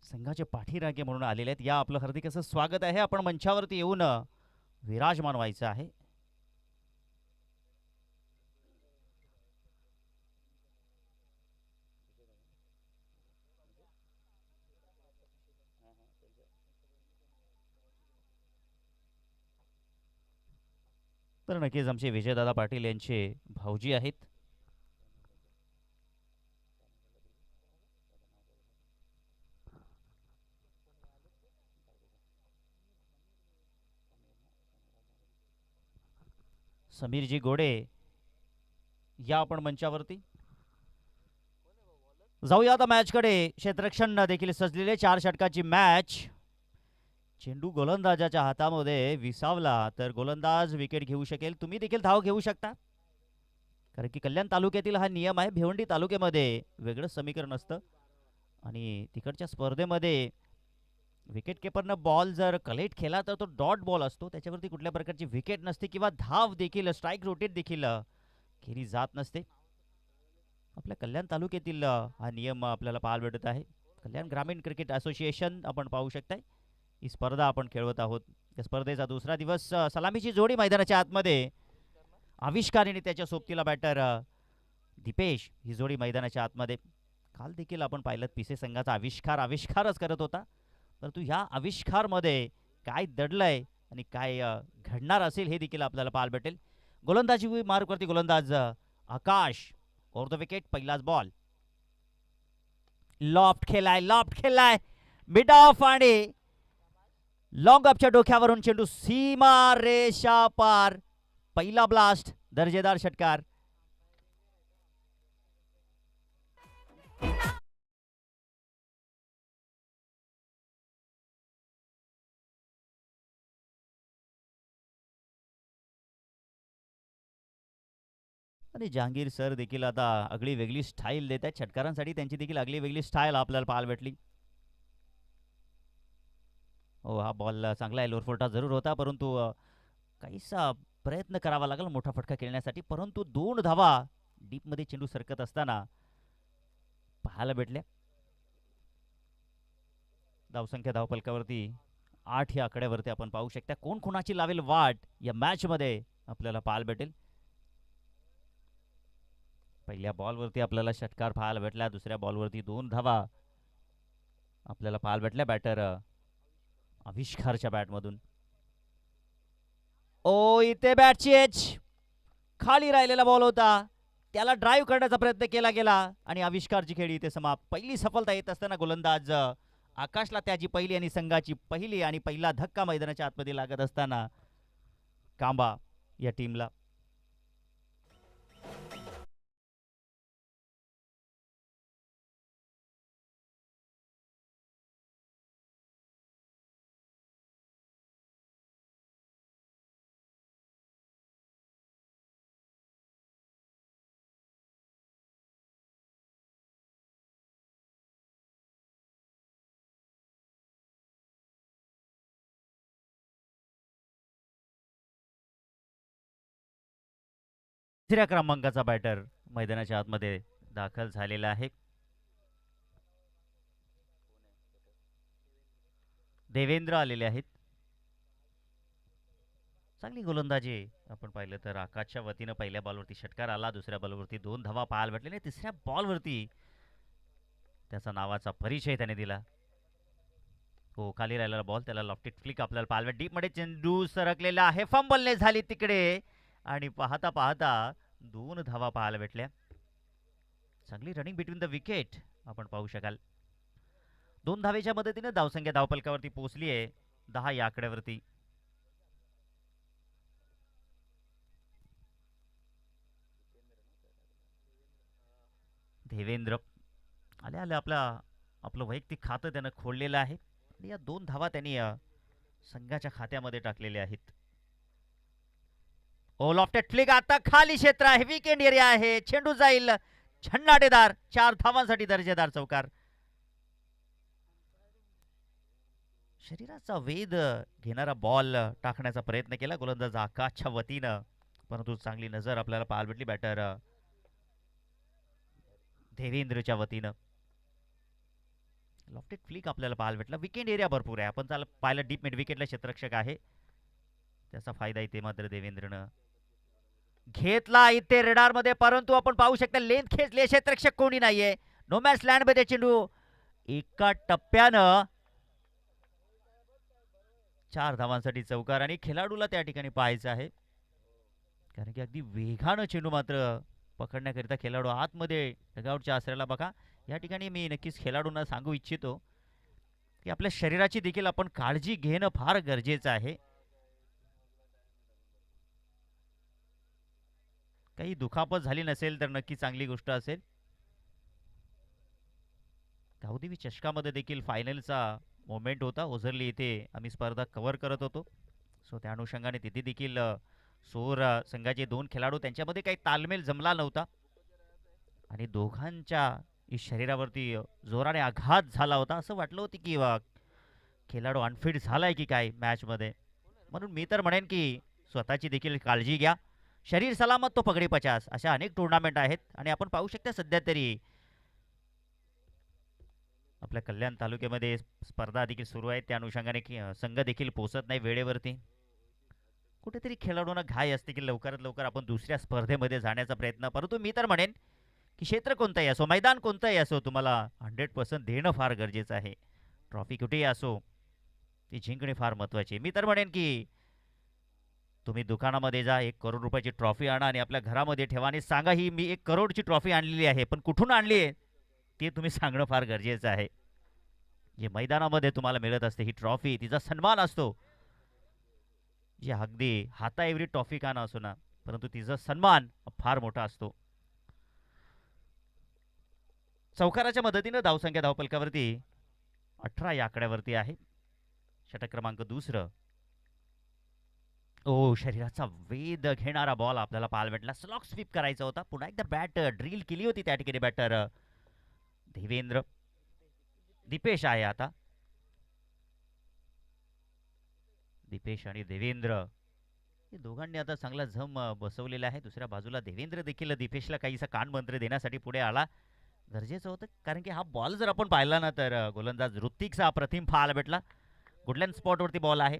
संघाचे पाठीराखे म्हणून आलेले आहेत. या आपलं हार्दिक असं स्वागत आहे. आपण मंचावरती येऊन विराजमान व्हायचं आहे. तर नक्कीच आमचे विजयदादा पाटील यांचे भाऊजी आहेत. समीरजी गोडे या आपण मंचावरती. जाऊया आता मॅचकडे. क्षेत्ररक्षण देखील सजलेले 4 षटकाची मॅच. चेंडू गोलंदाजाच्या हातामध्ये विसावला तर गोलंदाज विकेट घेऊ शकेल. तुम्ही देखील धाव घेऊ शकता, कारण की कल्याण तालुक्यातील हा नियम आहे. भिवंडी तालुक्यामध्ये वेगळं समीकरण असतं आणि तिकडच्या स्पर्धेमध्ये विकेट किपरनं बॉल जर कलेक्ट केला तर तो डॉट बॉल असतो. त्याच्यावरती कुठल्या प्रकारची विकेट नसते किंवा धाव देखील स्ट्राईक रोटेट देखील केली जात नसते. आपल्या कल्याण तालुक्यातील हा नियम आपल्याला पाहायला भेटत आहे. कल्याण ग्रामीण क्रिकेट असोसिएशन आपण पाहू शकताय. ही स्पर्धा आपण खेळवत आहोत. या स्पर्धेचा दुसरा दिवस. सलामीची जोडी मैदानाच्या आतमध्ये. आविष्कार आणि त्याच्या सोबतीला बॅटर दीपेश ही जोडी मैदानाच्या आतमध्ये. काल देखील आपण पाहिलं पिसे संघाचा आविष्कारच करत होता, परंतु ह्या आविष्कारमध्ये काय दडलंय आणि काय घडणार असेल हे देखील आपल्याला पाहायला भेटेल. गोलंदाजी मार्कवरती गोलंदाज आकाश ओव्हर द विकेट. पहिलाच बॉल. लॉफ्ट खेळलाय मिड ऑफ आणि लॉंग अपच्या डोक्यावरून चेंडू सीमा रेषा पार. पहिला ब्लास्ट. दर्जेदार षटकार. आणि जहांगीर सर देखील आता आगळी वेगळी स्टाईल देत आहेत. षटकारांसाठी त्यांची देखील आगळी वेगळी स्टाईल आपल्याला पाहायला भेटली. हो, हा बॉल चांगला आहे. लोअर जरूर होता, परंतु काहीसा प्रयत्न करावा लागला मोठा फटका खेळण्यासाठी, परंतु 2 धावा डीपमध्ये चेंडू सरकत असताना पाहायला भेटल्या. धावसंख्या धावपलकावरती 8 या आकड्यावरती आपण पाहू शकता. कोण कोणाची लावेल वाट या मॅचमध्ये आपल्याला पाहायला भेटेल. पहिल्या बॉलवरती आपल्याला षटकार पाहायला भेटला. दुसऱ्या बॉलवरती 2 धावा आपल्याला पाहायला भेटल्या बॅटर आविष्कारच्या बॅटमधून. ओ, इथे बॅटची एज. खाली राहिलेला बॉल होता, त्याला ड्राईव्ह करण्याचा प्रयत्न केला गेला आणि आविष्कारची खेळी इथे समाप्त. पहिली सफलता येत असताना गोलंदाज आकाशला त्याची पहिली आणि संघाची पहिली आणि पहिला धक्का मैदानाच्या आतमध्ये लागत असताना कांबा या टीमला. तिसऱ्या क्रमांकाचा बॅटर मैदानाच्या आतमध्ये दाखल झालेला आहे. देवेंद्र आलेले आहेत. चांगली गोलंदाजी आपण पाहिलं तर आकाशच्या वतीनं पहिल्या बॉलवरती षटकार आला. दुसऱ्या बॉलवरती 2 धावा पाहायला भेटले. तिसऱ्या बॉलवरती त्याचा नावाचा परिचय त्याने दिला. हो, खाली राहिलेला बॉल, त्याला लॉफ्टेड फ्लिक आपल्याला पाहायला. डीपमध्ये चेंडू सरकलेला आहे. फंबलने झाली तिकडे आणि पाहता पाहता 2 धावा पाहायला भेटल्या. चांगली रनिंग बिटवीन द विकेट आपण पाहू शकाल. 2 धावेच्या मदतीने धावसंख्या धावपलकावरती पोहोचली आहे 10 या आकड्यावरती. देवेंद्र आले आले आपलं वैयक्तिक खातं त्यानं खोललेलं आहे आणि या 2 धावा त्यांनी संघाच्या खात्यामध्ये टाकलेल्या आहेत. ओ, लॉफ्टेड फ्लिक. आता खाली क्षेत्र आहे, विकेट एरिया आहे. चेंडू जाईल झंडाटेदार. 4 धावांसाठी दर्जेदार चौकार. शरीराचा वेध घेणारा बॉल टाकण्याचा प्रयत्न केला गोलंदाज आकाशच्या वतीनं, परंतु चांगली नजर आपल्याला पाहायला भेटली बॅटर देवेंद्रच्या वतीनं. लॉफ्टेड फ्लिक आपल्याला पाहायला भेटला. विकेट एरिया भरपूर आहे. आपण त्याला पाहिलं डीप मिड विकेटला क्षेत्ररक्षक आहे. त्याचा फायदा इथे मात्र देवेंद्रनं घेतला इथे रेडारमध्ये, परंतु आपण पाहू शकता लेंथ खेचली, क्षेत्ररक्षक कोणी नाहीये. नो मॅच लँड मध्ये चेंडू एका टप्प्यानं 4 धावांसाठी चौकार आणि खेळाडूला त्या ठिकाणी पाहायचं आहे, कारण की अगदी वेगानं चेंडू मात्र पकडण्याकरिता खेळाडू आतमध्ये डगआउटच्या आसऱ्याला बघा. या ठिकाणी मी नक्कीच खेळाडूंना सांगू इच्छितो की आपल्या शरीराची देखील आपण काळजी घेणं फार गरजेचं आहे. काही दुखापत झाली नसेल तर नक्की चांगली गोष्ट असेल. गावदेवी चषकामध्ये देखील फायनलचा मोमेंट होता. ओझरली इथे आम्ही स्पर्धा कव्हर करत होतो, सो त्या अनुषंगाने तिथे देखील सोर संघाचे 2 खेळाडू त्यांच्यामध्ये काही तालमेल जमला नव्हता आणि दोघांच्या शरीरावरती जोराने आघात झाला होता. असं वाटलं होतं की खेळाडू अनफिट झालाय की काय मॅचमध्ये. म्हणून मी तर म्हणेन की स्वतःची देखील काळजी घ्या. शरीर सलामत तो पगडी 50 अशा अनेक टुर्नामेंट आहेत आणि आपण पाहू शकता सध्या तरी आपल्या कल्याण तालुक्यामध्ये स्पर्धा देखील सुरू आहेत. त्या अनुषंगाने संघ देखील पोहोचत नाही वेळेवरती. कुठेतरी खेळाडूंना घाई असते की लवकरात लवकर आपण दुसऱ्या स्पर्धेमध्ये जाण्याचा प्रयत्न. परंतु मी तर म्हणेन की क्षेत्र कोणतंही असो, मैदान कोणतंही असो, तुम्हाला 100% देणं फार गरजेचं आहे. ट्रॉफी कुठेही असो ती जिंकणे फार महत्त्वाची. मी तर म्हणेन की तुम्ही दुकानामध्ये जा, 1 करोड रुपयाची ट्रॉफी आणा आणि आपल्या घरामध्ये ठेवा आणि सांगा ही मी 1 करोडची ट्रॉफी आणलेली आहे, पण कुठून आणली आहे ते तुम्ही सांगणं फार गरजेचं आहे. जे मैदानामध्ये तुम्हाला मिळत असते ही ट्रॉफी, तिचा सन्मान असतो, जी अगदी हाताएवढी ट्रॉफी का असो ना, परंतु तिचा सन्मान फार मोठा असतो. चौकाराच्या मदतीनं धावसंख्या धावपलकावरती 18 या आकड्यावरती आहे. षटक क्रमांक 2. ओ, शरीराचा वेध घेणारा बॉल आपल्याला पाहायला भेटला. स्लॉक स्वीप करायचा होता. पुन्हा एकदा बॅट ड्रिल केली होती त्या ठिकाणी बॅटर देवेंद्र. दीपेश आहे आता. दीपेश आणि देवेंद्र हे दोघांनी आता चांगला झम बसवलेला आहे. दुसऱ्या बाजूला देवेंद्र देखील दीपेशला काहीसा कानमंत्र देण्यासाठी पुढे आला. गरजेचं होतं, कारण की हा बॉल जर आपण पाहिला ना तर गोलंदाज ऋत्विकचा अप्रतिम पाहायला भेटला. गुडलँड स्पॉटवरती बॉल आहे.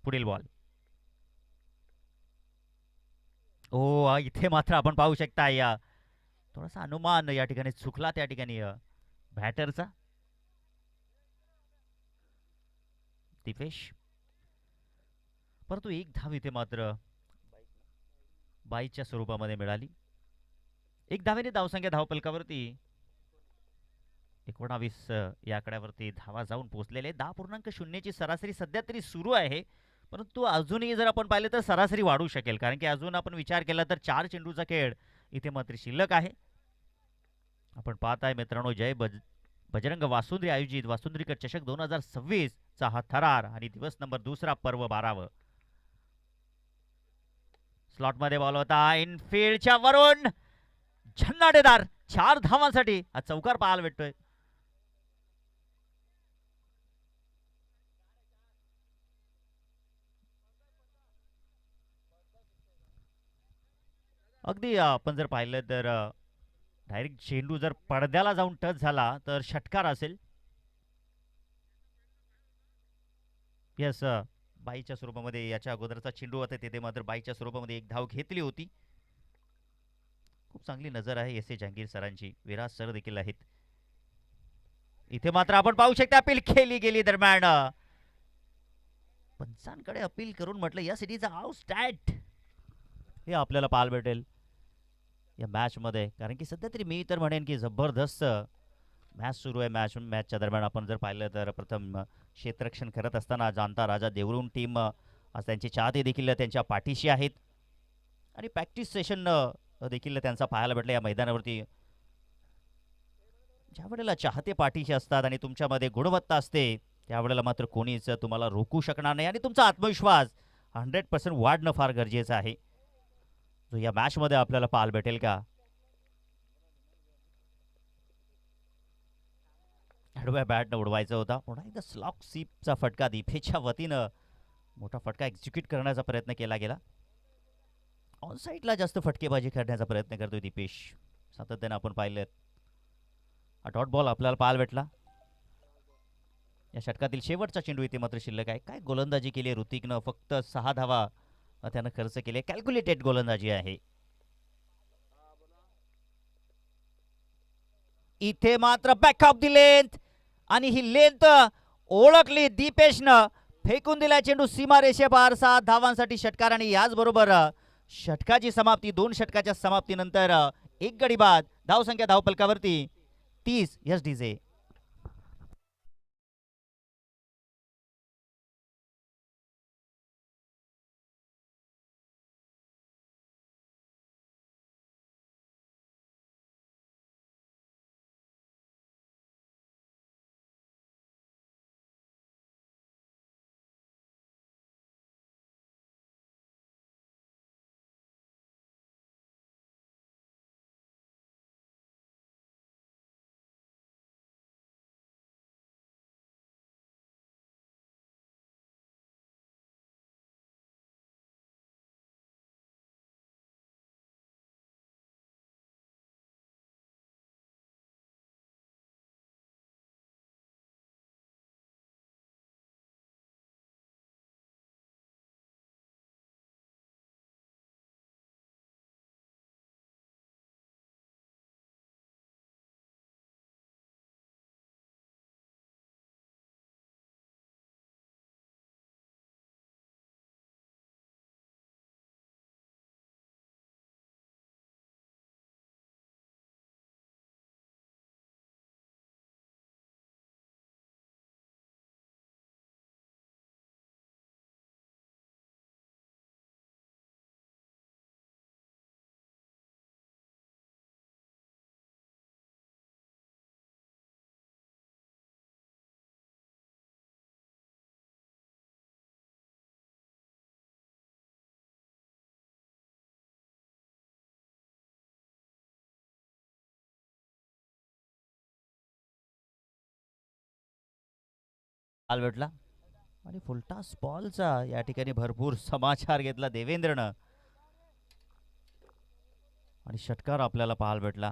पुढील बॉल. ओ, इथे मात्र आपण पाहू शकता या थोडासा अनुमान या ठिकाणी चुकला त्या ठिकाणी बॅटरचा. दीपेश, परंतु 1 धाव इथे मात्र बाईच्या स्वरूपामध्ये मिळाली. 1 धावेने धावसंख्या धावपलकावरती 19 या आकड्यावरती धावा जाऊन पोहोचलेले. 10.0 ची सरासरी सध्या तरी सुरू आहे, परंतु अजूनही जर आपण पाहिले तर सरासरी वाढू शकेल, कारण की अजून आपण विचार केला तर 4 चेंडूचा खेळ इथे मात्र शिल्लक आहे. आपण पाहत आहे मित्रांनो, बजरंग वासुंद्री आयोजित वासुंद्रीकर चषक 2026 चा हा थरार आणि दिवस नंबर 2 पर्व 12. स्लॉटमध्ये बॉल होता इनफिल्डच्या वरून झन्नाटेदार 4 धावांसाठी हा चौकार पाहायला भेटतोय. अगदी आपण जर पाहिलं तर डायरेक्ट चेंडू जर पडद्याला जाऊन टच झाला तर षटकार असेल. यस, बाईच्या स्वरूपामध्ये याच्या अगोदरचा चेंडू होता तिथे मात्र बाईच्या स्वरूपामध्ये 1 धाव घेतली होती. खूप चांगली नजर आहे एस ए जहांगीर सरांची. विराज सर देखील आहेत. इथे मात्र आपण पाहू शकता अपील केली गेली दरम्यान. पंचांकडे अपील करून म्हटलं या सिटीचा आउट स्टॅट हे आपल्याला पाहायला भेटेल या मॅचमध्ये, कारण की सध्या तरी मी तर म्हणेन की जबरदस्त मॅच सुरू आहे. मॅचच्या दरम्यान आपण जर पाहिलं तर प्रथम क्षेत्ररक्षण करत असताना जाणता राजा देवरुण टीम आज त्यांचे चाहते देखील त्यांच्या पाठीशी आहेत आणि प्रॅक्टिस सेशन देखील त्यांचा पाहायला भेटला या मैदानावरती. ज्या वेळेला चाहते पाठीशी असतात आणि तुमच्यामध्ये गुणवत्ता असते त्यावेळेला मात्र कोणीच तुम्हाला रोखू शकणार नाही आणि तुमचा आत्मविश्वास 100% वाढणं फार गरजेचं आहे, जो या मॅचमध्ये आपल्याला पाहायला भेटेल का. आडव्या बॅटनं उडवायचा होता. पुन्हा एकदा स्लॉक सीपचा फटका दीपेशच्या वतीनं मोठा फटका एक्झिक्यूट करण्याचा प्रयत्न केला गेला. ऑन साईडला जास्त फटकेबाजी करण्याचा प्रयत्न करतोय दीपेश. सातत्याने आपण पाहिलेत. हा डॉट बॉल आपल्याला पाहायला भेटला. या षटकातील शेवटचा चेंडू इथे मात्र शिल्लक आहे. काय गोलंदाजी केली आहे ऋतिकनं, फक्त 6 धावा त्यानं खर्च केले. कॅल्क्युलेटेड गोलंदाजी आहे. इथे मात्र बॅक ऑफ दी लेंथ आणि ही लेंथ ओळखली दीपेशनं, फेकून दिला चेंडू सीमारेषेपार. 7 धावांसाठी षटकार आणि याचबरोबर षटकाची समाप्ती. 2 षटकाच्या समाप्तीनंतर एक गडी बाद. धावसंख्या धावफलकावरती 30. Yes DJ. बॉल भेटला आणि फुलटॉस बॉलचा या ठिकाणी भरपूर समाचार घेतला देवेंद्रनं आणि षटकार आपल्याला पाहायला भेटला.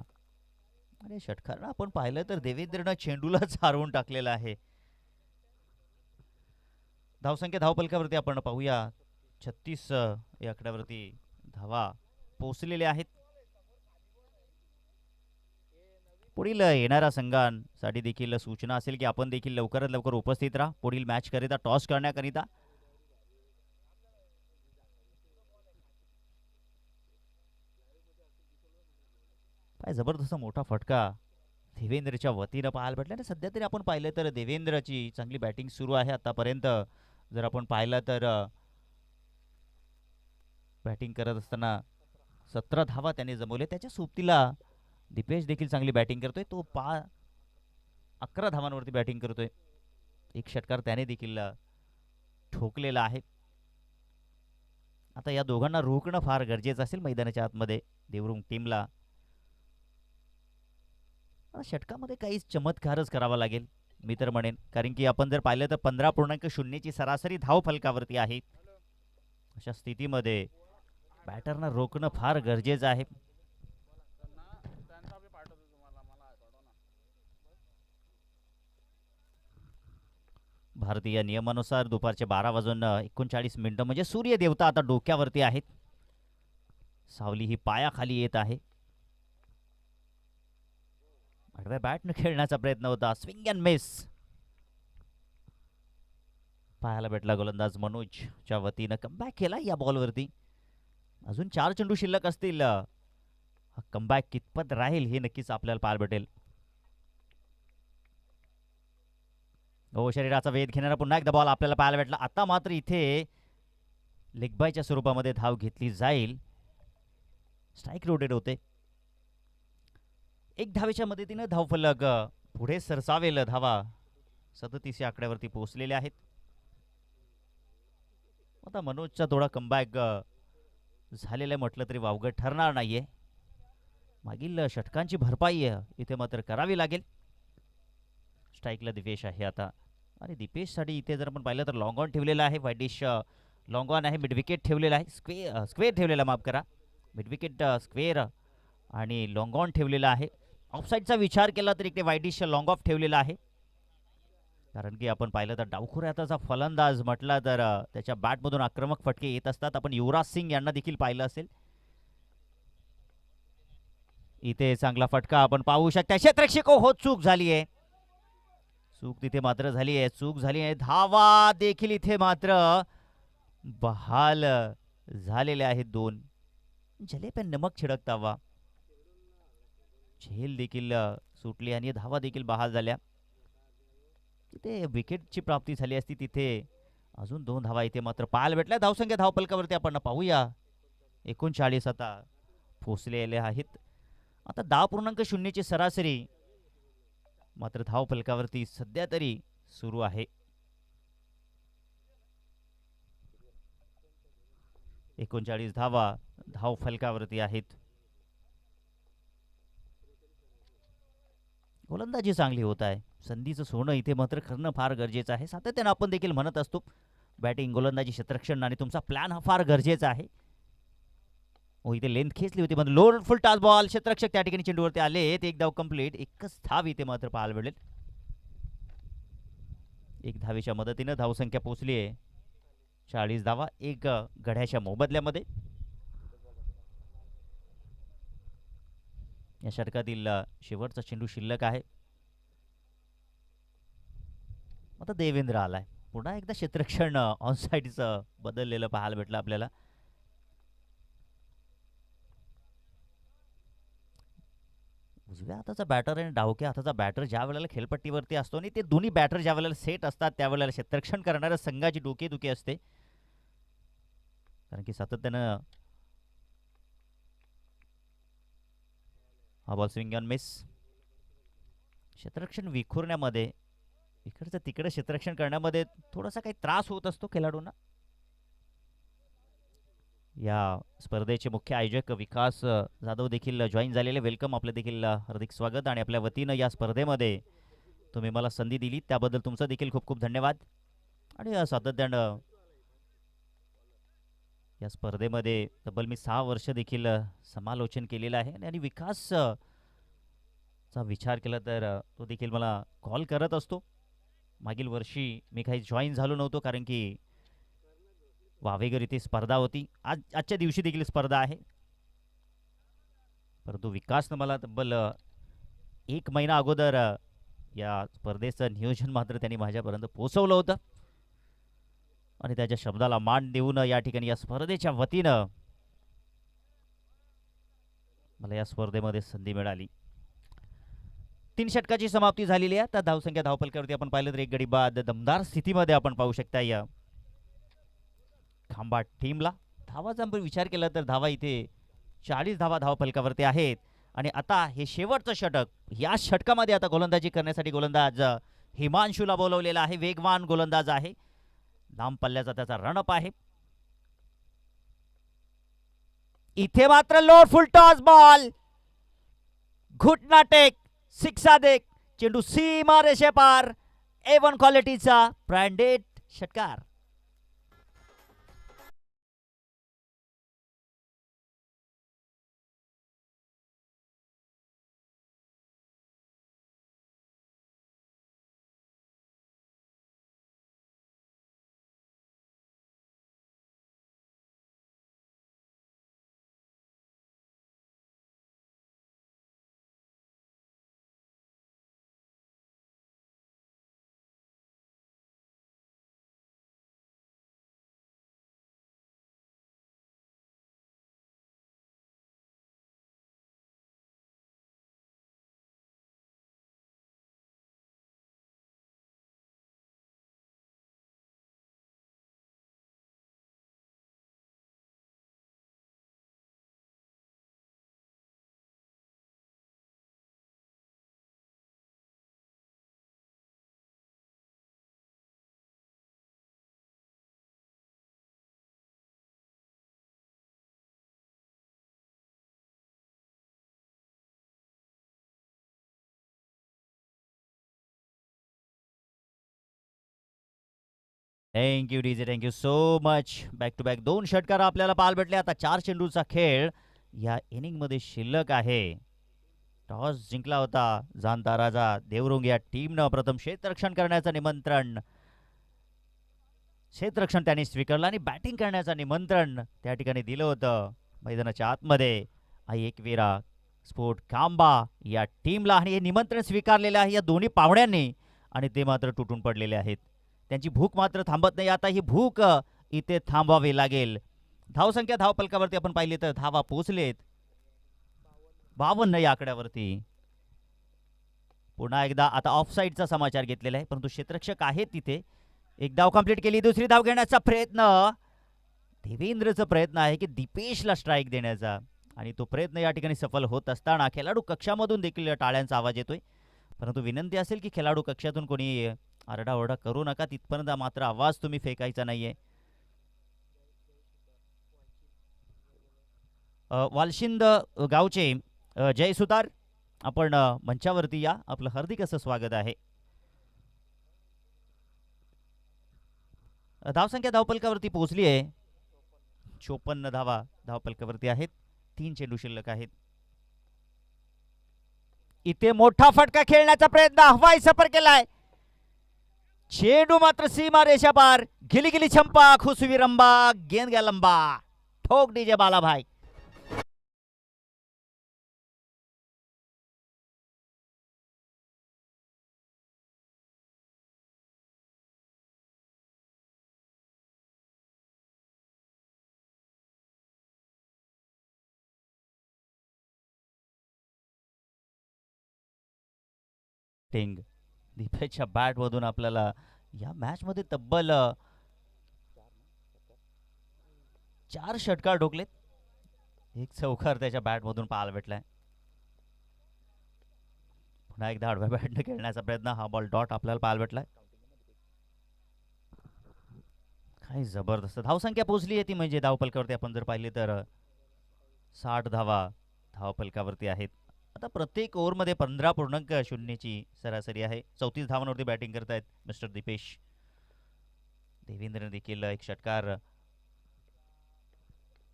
आणि षटकारानं आपण पाहिलं तर देवेंद्रनं चेंडूलाच हरवून टाकलेला आहे. धावसंख्या धावपलकावरती आपण पाहूया 36 या आकड्यावरती धावा पोहोचलेल्या आहेत. पुढील येणाऱ्या संघांसाठी देखील सूचना असेल की आपण देखील लवकरात लवकर उपस्थित राहा पुढील मॅच करिता टॉस करण्याकरिता. काय जबरदस्त मोठा फटका देवेंद्रच्या वतीनं पाहायला भेटला. आणि सध्या तरी आपण पाहिलं तर देवेंद्रची चांगली बॅटिंग सुरू आहे आतापर्यंत. जर आपण पाहिलं तर बॅटिंग करत असताना 17 धावा त्याने जमवले. त्याच्या सोबतीला दीपेश देखील चांगली बॅटिंग करतोय. तो 11 धावांवरती बॅटिंग करतोय. एक षटकार त्याने देखील ठोकलेला आहे. आता या दोघांना रोखणं फार गरजेचं असेल मैदानाच्या आतमध्ये देवरुंग टीमला. षटकामध्ये काहीच चमत्कारच करावा लागेल मी तर म्हणेन. कारण की आपण जर पाहिलं तर 15.0 सरासरी धाव फलकावरती आहे. अशा स्थितीमध्ये बॅटरना रोखणं फार गरजेचं आहे. भारतीय नियमानुसार दुपारचे 12:39 म्हणजे सूर्य देवता आता डोक्यावरती आहेत. सावली ही पायाखाली येत आहे. आडव्या बॅटने खेळण्याचा प्रयत्न होता. स्विंग अँड मिस पाहायला भेटला. गोलंदाज मनोजच्या वतीनं कमबॅक केला या बॉलवरती. अजून 4 चेंडू शिल्लक असतील. हा कमबॅक कितपत राहील हे नक्कीच आपल्याला पाहायला भेटेल. हो, शरीराचा वेध घेणारा पुन्हा एकदा बॉल आपल्याला पाहायला भेटला. आता मात्र इथे लेगबायच्या स्वरूपामध्ये धाव घेतली जाईल. स्ट्राईक रोटेट होते. एक धावेच्या मदतीनं धावफलक पुढे सरसावेल. धावा 37 या आकड्यावरती पोहोचलेले आहेत. आता मनोजचा थोडा कमबॅक झालेला म्हटलं तरी वावगं ठरणार नाहीये. मागील षटकांची भरपाई इथे मात्र करावी लागेल. स्ट्राईकला दिपेश आहे आता. आणि दिपेशसाठी इथे जर आपण पाहिलं तर लॉंग ऑन ठेवलेला आहे. वाईडिश लॉंग ऑन आहे. मिड विकेट ठेवलेला आहे. स्क्वेअर ठेवलेला, माफ करा. मिड विकेट स्क्वेअर आणि लॉंग ऑन ठेवलेला आहे. ऑफसाईडचा विचार केला तर इकडे वाईटिश लॉंग ऑफ ठेवलेला आहे. कारण की आपण पाहिलं तर डावखुऱ्याचा फलंदाज म्हटला तर त्याच्या बॅटमधून आक्रमक फटके येत असतात. आपण युवराज सिंग यांना देखील पाहिलं असेल. इथे चांगला फटका आपण पाहू शकता. क्षेत्ररक्षक हो, चूक झाली आहे. चूक तिथे मात्र झाली आहे. चूक झाली आहे. धावा देखील इथे मात्र बहाल झालेले आहेत. दोन झेले पे नमक छिडकतावा. झेल देखील सुटली आणि धावा देखील बहाल झाल्या. तिथे विकेटची प्राप्ती झाली असती. तिथे अजून 2 धावा इथे मात्र पाहायला भेटल्या. धावसंख्या धावपलकावरती आपण पाहूया. 39 आता पोचलेले आहेत. आता 10.0 ची सरासरी मात्र धावफलकावरती सध्या तरी सुरू आहे. 39 धावा धावफलकावरती आहेत. गोलंदाजी चांगली होत आहे. संधीचं सोनं इथे मात्र करणं फार गरजेचं आहे. सातत्यानं आपण देखील म्हणत असतो बॅटिंग, गोलंदाजी, क्षेत्ररक्षण आणि तुमचा प्लॅन हा फार गरजेचा आहे. हो, इथे लेंथ खेचली होती. म्हणजे लोअर फुल टॉस बॉल. क्षेत्ररक्षक त्या ठिकाणी चेंडूवरती आले. एक धाव कंप्लीट. एकच धाव इथे मात्र पाहायला मिळेल. एक धावेच्या मदतीनं धावसंख्या पोहोचली आहे 40 धावा एक गड्याच्या मोबदल्यामध्ये. या षटकातील शेवटचा चेंडू शिल्लक आहे. आता देवेंद्र आलाय. पुन्हा एकदा क्षेत्ररक्षण ऑन साईडचं बदललेलं पाहायला भेटलं आपल्याला. उजव्या हाताचा बॅटर आणि डावक्या हाताचा बॅटर ज्या वेळेला खेळपट्टीवरती असतो आणि ते दोन्ही बॅटर ज्या वेळेला सेट असतात त्यावेळेला क्षेत्ररक्षण करणाऱ्या संघाची डोकेदुखी असते. कारण की सातत्यानं हा बॉल स्विंग ऑन मिस. क्षेत्ररक्षण विखुरण्यामध्ये, इकडचं तिकडे क्षेत्ररक्षण करण्यामध्ये थोडासा काही त्रास होत असतो खेळाडूंना. या स्पर्धेचे मुख्य आयोजक विकास जाधव देखील जॉईन झालेले. वेलकम, आपलं देखील हार्दिक स्वागत. आणि आपल्या वतीनं या स्पर्धेमध्ये तुम्ही मला संधी दिली त्याबद्दल तुमचं देखील खूप खूप धन्यवाद. आणि सातत्यानं या स्पर्धेमध्ये तब्बल मी 6 वर्ष देखील समालोचन केलेलं आहे. आणि विकास चा विचार केला तर तो देखील मला कॉल करत असतो. मागील वर्षी मी काही जॉईन झालो नव्हतो कारण की वावेगर इथे स्पर्धा होती. आजच्या दिवशी देखील स्पर्धा आहे. परंतु विकासनं मला तब्बल 1 महिना अगोदर या स्पर्धेचं नियोजन मात्र त्यांनी माझ्यापर्यंत पोहोचवलं होतं. आणि त्याच्या शब्दाला मान देऊन या ठिकाणी या स्पर्धेच्या वतीनं मला या स्पर्धेमध्ये संधी मिळाली. 3 षटकाची समाप्ती झालेली आहे. त्या धावसंख्या धावपलकावरती आपण पाहिलं तर एक गडी बाद दमदार स्थितीमध्ये आपण पाहू शकता या खांबा टीमला. धावाचा आपण विचार केला तर धावा इथे 40 धावा धावफलकावरती आहेत. आणि आता हे शेवटचं षटक. या षटकामध्ये आता गोलंदाजी करण्यासाठी गोलंदाज हिमांशूला बोलवलेला आहे. वेगवान गोलंदाज आहे. लांब पल्ल्याचा त्याचा रणअप आहे. इथे मात्र लो फुल टॉस बॉल, घुटना टेक, सिक्सा देक, चेंडू सीमा रेषेपार. A1 क्वालिटीचा ब्रँडेड षटकार. Thank you DJ, thank you so much. Back to back 2 षटकार आपल्याला पाहायला भेटले. आता 4 चेंडूचा खेळ. या इनिंगमध्ये शिल्लक आहे. टॉस जिंकला होता जाणता राजा देवरुंग या टीमनं. प्रथम क्षेत्ररक्षण करण्याचं निमंत्रण क्षेत्ररक्षण त्यांनी स्वीकारलं आणि बॅटिंग करण्याचं निमंत्रण त्या ठिकाणी दिलं होतं मैदानाच्या आतमध्ये. आई एकवीरा स्पोर्ट कांबा या टीमला आणि हे निमंत्रण स्वीकारलेलं आहे या दोन्ही पाहुण्यांनी आणि ते मात्र तुटून पडलेले आहेत. त्यांची भूक मात्र थांबत नाही. आता ही भूक इथे थांबवावी लागेल. धावसंख्या धावपलकावरती आपण पाहिली तर धावा पोहोचलेत 52 या आकड्यावरती. पुन्हा एकदा आता ऑफसाईडचा समाचार घेतलेला आहे परंतु क्षेत्ररक्षक आहेत तिथे. एक धाव कंप्लीट केली. दुसरी धाव घेण्याचा प्रयत्न देवेंद्रचा प्रयत्न आहे की दीपेशला स्ट्राईक देण्याचा आणि तो प्रयत्न या ठिकाणी सफल होत असताना खेळाडू कक्षामधून देखील टाळ्यांचा आवाज येतोय. परंतु विनंती असेल की खेळाडू कक्षातून कोणी आरडाओरडा करू नका. तिथपर्यंत मात्र आवाज तुम्ही फेकायचा नाहीये. वालशिंद गावचे जय सुतार आपण मंचावरती या. आपलं हार्दिक असं स्वागत आहे. धावसंख्या धावपलकावरती पोहोचली आहे 54 धावा धावपलकावरती आहेत. 3 चेंडू शिल्लक आहेत. इथे मोठा फटका खेळण्याचा प्रयत्न हवाई सफर केलाय. चेंडू मात्र सीमा रेषा पार. गिली गिली छंपा खुसवी रंबा गेंद गया लंबा. ठोक दीजिए बाला भाई. टिंग दीपेशच्या बॅट मधून आपल्याला या मॅच मध्ये तब्बल 4 षटकार ठोकलेत. एक चौकार त्याच्या बॅट मधून पाहायला भेटलाय. पुन्हा एकदा आडव्या बॅटने खेळण्याचा प्रयत्न. हा बॉल डॉट आपल्याला पाहायला भेटलाय. काही जबरदस्त धावसंख्या पोहोचली आहे ती म्हणजे धावपलकावरती आपण जर पाहिले तर 60 धावा धावपलकावरती आहेत. आता प्रत्येक ओव्हरमध्ये 15.0ची सरासरी आहे. 34 धावांवरती बॅटिंग करतायत मिस्टर दीपेश. देवेंद्रने देखील एक षटकार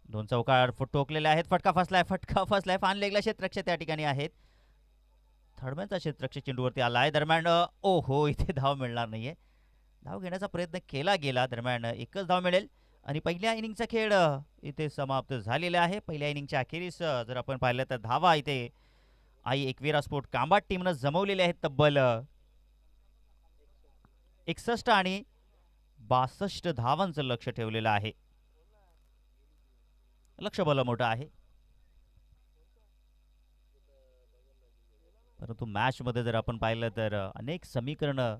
2 चौकार ठोकलेले आहेत. फटका फसलाय. फान लेगला क्षेत्ररक्षक त्या ठिकाणी आहेत. थर्डमॅनचा क्षेत्ररक्षक चेंडूवरती आला आहे. दरम्यान ओहो इथे धाव मिळणार नाहीये. धाव घेण्याचा प्रयत्न केला गेला. दरम्यान एकच धाव मिळेल आणि पहिल्या इनिंगचा खेळ इथे समाप्त झालेला आहे. पहिल्या इनिंगच्या अखेरीस जर आपण पाहिलं तर धावा इथे आई एकवीरा स्पोर्ट कांबाट टीमनं जमवलेले आहेत. तब्बल 61 आणि 62 धावांचं लक्ष ठेवलेलं आहे. लक्ष भलं मोठं आहे परंतु मॅच मध्ये जर आपण पाहिलं तर अनेक समीकरणं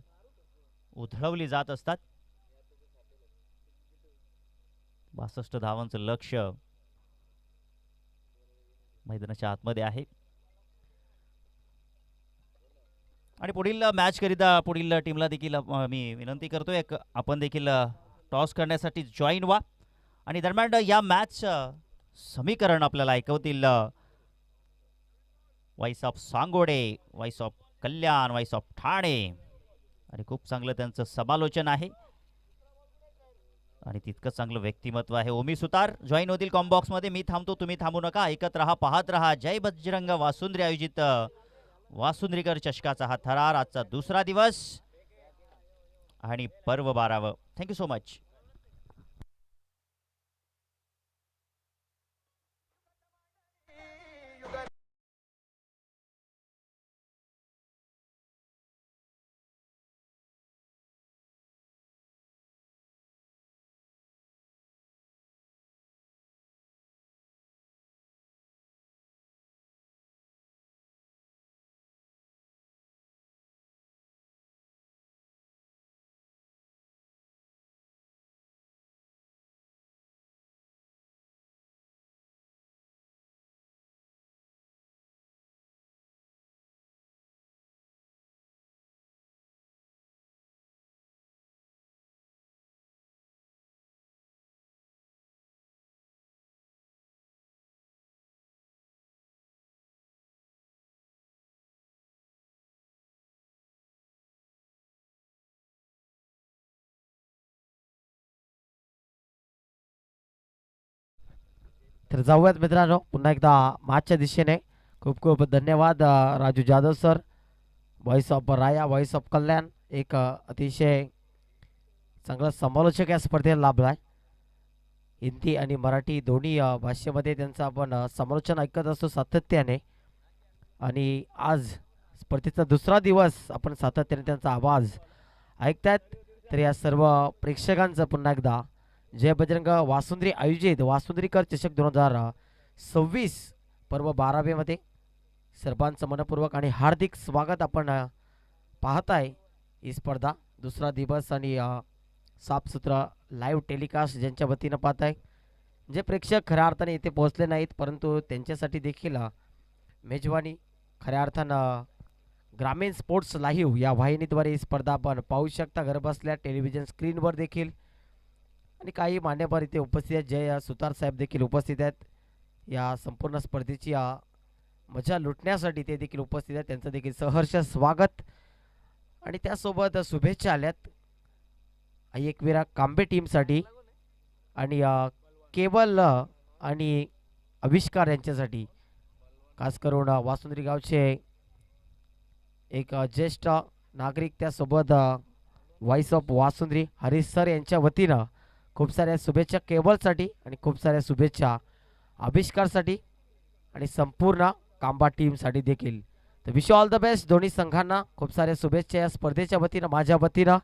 उधळवली जात असतात. 62 धावांचं लक्ष मैदानाच्या आतमध्ये आहे आणि पुढील मॅच करिता पुढील टीमला देखील मी विनंती करतोय आपण देखील टॉस करण्यासाठी जॉईन व्हा. आणि दरम्यान या मॅच समीकरण आपल्याला ऐकवतील voice of Sangode, voice of Kalyan, voice of Thane आणि खूप चांगलं त्यांचं समालोचन आहे आणि तितकंच चांगलं व्यक्तिमत्व आहे. ओमी सुतार जॉईन होतील कॉम्बॉक्स मध्ये. मी थांबतो तुम्ही थांबू नका. ऐकत रहा पाहत रहा जय बजरंग वासुंद्री आयोजित वासुंद्रीकर चषकाचा हा थरार. आजचा दुसरा दिवस आणि पर्व 12व. Thank you so much. तर जाऊयात मित्रांनो पुन्हा एकदा मॅचच्या दिशेने. खूप खूप धन्यवाद Raju Jadhav sir, voice of Raya, voice of Kalyan. एक अतिशय चांगला समालोचक या स्पर्धेला लाभला आहे. हिंदी आणि मराठी दोन्ही भाषेमध्ये त्यांचं आपण समालोचन ऐकत असतो सातत्याने. आणि आज स्पर्धेचा दुसरा दिवस आपण सातत्याने त्यांचा आवाज ऐकतायत. तर या सर्व प्रेक्षकांचं पुन्हा एकदा जय बजरंग वासुंद्री आयोजित वासुंद्रीकर चषक 2026 पर्व 12वे मध्ये सर्वांचं मनपूर्वक आणि हार्दिक स्वागत. आपण पाहताय ही स्पर्धा दुसरा दिवस आणि साफसुथरा लाईव्ह टेलिकास्ट ज्यांच्या वतीनं पाहताय. जे प्रेक्षक खऱ्या अर्थाने इथे पोहोचले नाहीत परंतु त्यांच्यासाठी देखील मेजवानी खऱ्या अर्थानं ग्रामीण स्पोर्ट्स लाईव्ह या वाहिनीद्वारे ही स्पर्धा आपण पाहू शकता घर बसल्या टेलिव्हिजन स्क्रीनवर देखील. आणि काही मान्यवर इथे उपस्थित आहेत. जय सुतार साहेब देखील उपस्थित आहेत या संपूर्ण स्पर्धेची मजा लुटण्यासाठी. ते देखील उपस्थित आहेत, त्यांचं देखील सहर्ष स्वागत. आणि त्यासोबत शुभेच्छा आल्यात एकविरा कांबे टीमसाठी आणि केवल आणि आविष्कार यांच्यासाठी. खास करून वासुंद्री गावचे एक ज्येष्ठ नागरिक त्यासोबत व्हॉइस ऑफ वासुंद्री हरीश सर यांच्या वतीनं खूप साऱ्या शुभेच्छा केवलसाठी आणि खूप साऱ्या शुभेच्छा आविष्कारसाठी आणि संपूर्ण कांबा टीमसाठी देखील. तर विश ऑल द बेस्ट दोन्ही संघांना. खूप साऱ्या शुभेच्छा या स्पर्धेच्या वतीनं माझ्या वतीनं.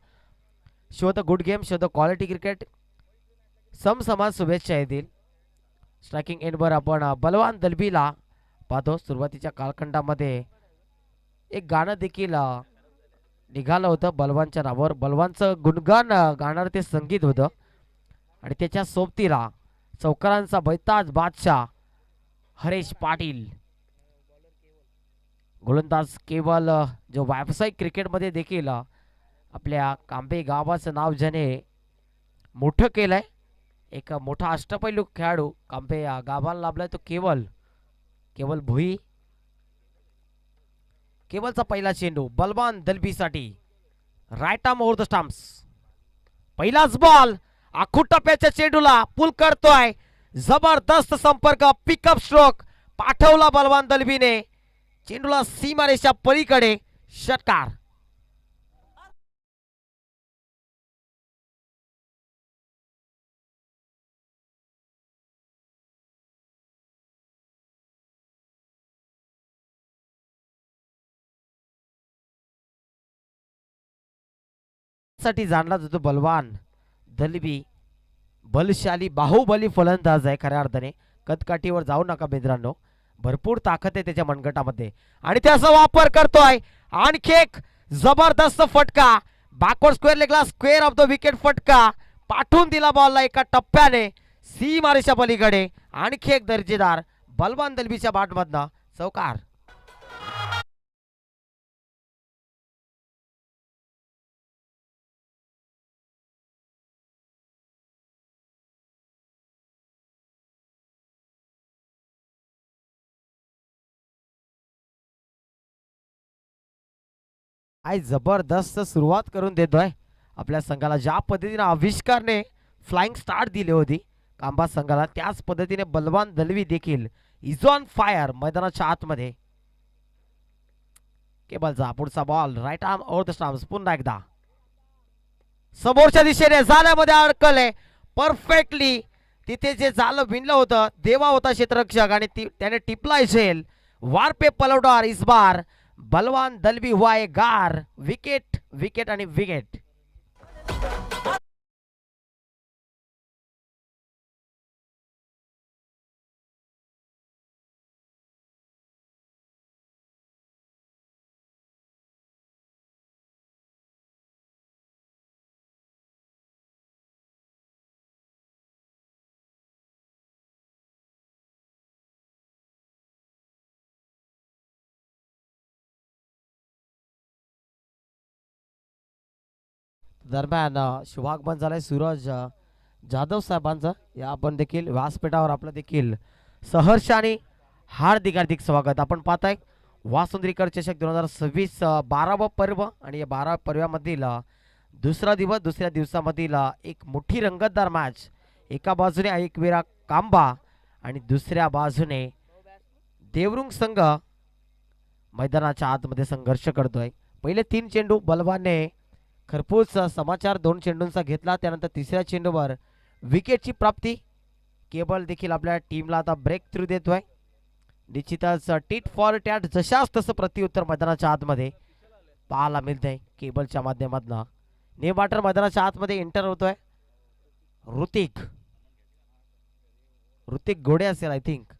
Show the good game, show the quality cricket, समान शुभेच्छा येतील. स्ट्रायकिंग एंडवर आपण बलवान दलबीला पाहतो. सुरुवातीच्या कालखंडामध्ये एक गाणं देखील निघालं होतं बलवानच्या नावावर. बलवानचं गुणगान गाणारं ते संगीत होतं आणि त्याच्या सोबतीला चौकारांचा बैताज बादशाह हरेश पाटील. गोलंदाज केवल जो व्यावसायिक क्रिकेटमध्ये देखील आपल्या कांबे गावाचं नाव ज्याने मोठं केलंय, एक मोठा अष्टपैलू खेळाडू कांबे गावाला लाभलाय तो केवल भुई. केवलचा पहिला चेंडू बलवान दलबीसाठी, right arm over the stumps. पहिलाच बॉल आखूड टप्प्याच्या चेंडूला पुल करतोय. जबरदस्त संपर्क, पिकअप स्ट्रोक पाठवला बलवान दलबीने. चेंडूला सीमारेषा पलीकडे, षटकार. साठी जाणला जातो बलवान दलबी. बलशाली बाहुबली फलंदाज आहे खऱ्या अर्थाने. कदकाठीवर जाऊ नका मित्रांनो, भरपूर ताकद आहे त्याच्या मनगटामध्ये आणि त्याचा वापर करतोय. आणखी एक जबरदस्त फटका, बॅकवर्ड स्क्वेअर लेगला स्क्वेअर ऑफ द विकेट फटका पाठवून दिला बॉलला एका टप्प्याने सीमारेषा पलीकडे. आणखी एक दर्जेदार बलवान दलबीच्या बॅटमधनं चौकार. आज जबरदस्त सुरुवात करून देतोय आपल्या संघाला. ज्या पद्धतीने आविष्कारने फ्लाइंग स्टार्ट दिली होती कांबा संघाला, त्याच पद्धतीने बलवान दलवी देखील इज ऑन फायर मैदानाच्या आतमध्ये. केबलचा पुढचा ball right arm over the stumps. पुन्हा एकदा समोरच्या दिशेने जाल्यामध्ये अडकले परफेक्टली. तिथे जे जालं विणलं होतं देवा होता क्षेत्ररक्षक आणि त्याने टिपलाय झेल. वार पे पलवडार इस बार बलवान दलबी हुआ है गार. विकेट विकेट आणि विकेट. दरम्यान शुभागमन झालंय सूरज जाधव साहेबांचं. या आपण देखील व्यासपीठावर आपलं देखील सहर्ष आणि हार्दिक हार्दिक स्वागत. आपण पाहताय वासुंद्रीकर चषक 2026 12वा पर्व आणि या 12 पर्वामधील दुसरा दिवस. दुसऱ्या दिवसामधील एक मोठी रंगतदार मॅच. एका बाजूने एकविरा कांबा आणि दुसऱ्या बाजूने देवरुंग संघ मैदानाच्या आतमध्ये संघर्ष करतोय. पहिले 3 चेंडू बलवानने खरपूस समाचार 2 चेंडूंचा घेतला. त्यानंतर तिसऱ्या चेंडूवर विकेटची प्राप्ती. केबल देखील आपल्या टीमला आता ब्रेक थ्रू देतोय. निश्चितच टीट फॉर टॅट जशाच तसं प्रत्युत्तर मैदानाच्या आतमध्ये पाहायला मिळतंय केबलच्या माध्यमातून. नेमाटर मैदानाच्या आतमध्ये एंटर होतोय. ऋतिक घोडे असेल आय थिंक.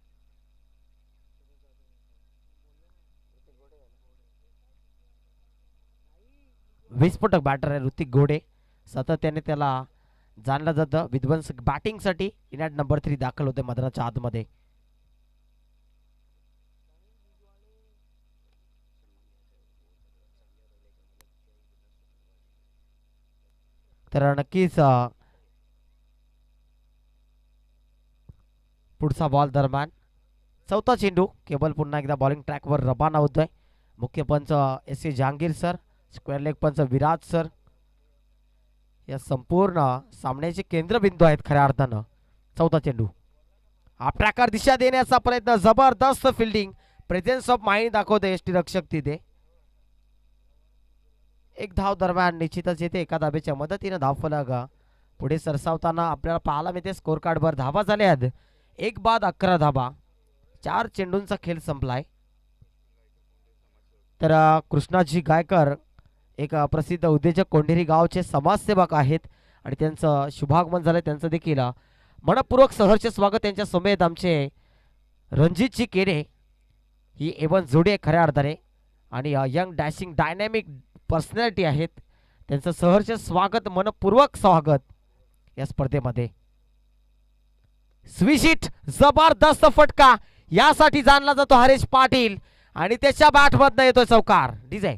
विस्फोटक बॅटर आहे ऋतिक घोडे. सातत्याने त्याला जाणलं जातं विध्वंसक बॅटिंगसाठी. इनॅट नंबर 3 दाखल होते मैदानाच्या आतमध्ये. तर नक्कीच पुढचा बॉल दरम्यान चौथा चेंडू. केबल पुन्हा एकदा बॉलिंग ट्रॅकवर रवाना होतोय. मुख्य पंच S A Jahangir sir, square leg पंच विराज सर या संपूर्ण सामन्याचे केंद्रबिंदू आहेत खऱ्या अर्थानं. चौथा चेंडू हा ट्रॅकर दिशा देण्याचा प्रयत्न. जबरदस्त फिल्डिंग, प्रेझेन्स ऑफ माइंड दाखवते यष्टी रक्षक तिथे. एक धाव दरम्यान निश्चितच येते. एका धाबेच्या मदतीनं धावफलक पुढे सरसावताना आपल्याला पाहायला मिळते. स्कोर कार्डवर धावा झाल्या आहेत 1 बाद 11 धाबा. 4 चेंडूंचा खेळ संपलाय. तर कृष्णाजी गायकर एक प्रसिद्ध उद्योजक कोंढेरी गावचे समाजसेवक आहेत आणि त्यांचं शुभागमन झालं. त्यांचं देखील मनपूर्वक सहर्ष स्वागत. त्यांच्या समेत आमचे रणजितजी केरे ही एवन जोडी आहे खऱ्या अर्थाने आणि यंग डॅशिंग डायनॅमिक पर्सनॅलिटी आहेत. त्यांचं सहर्ष स्वागत, मनपूर्वक स्वागत या स्पर्धेमध्ये. स्विशिट जबरदस्त फटका यासाठी जाणला जातो हरेश पाटील आणि त्याच्या बॅट मधनं येतोय चौकार. डिझाय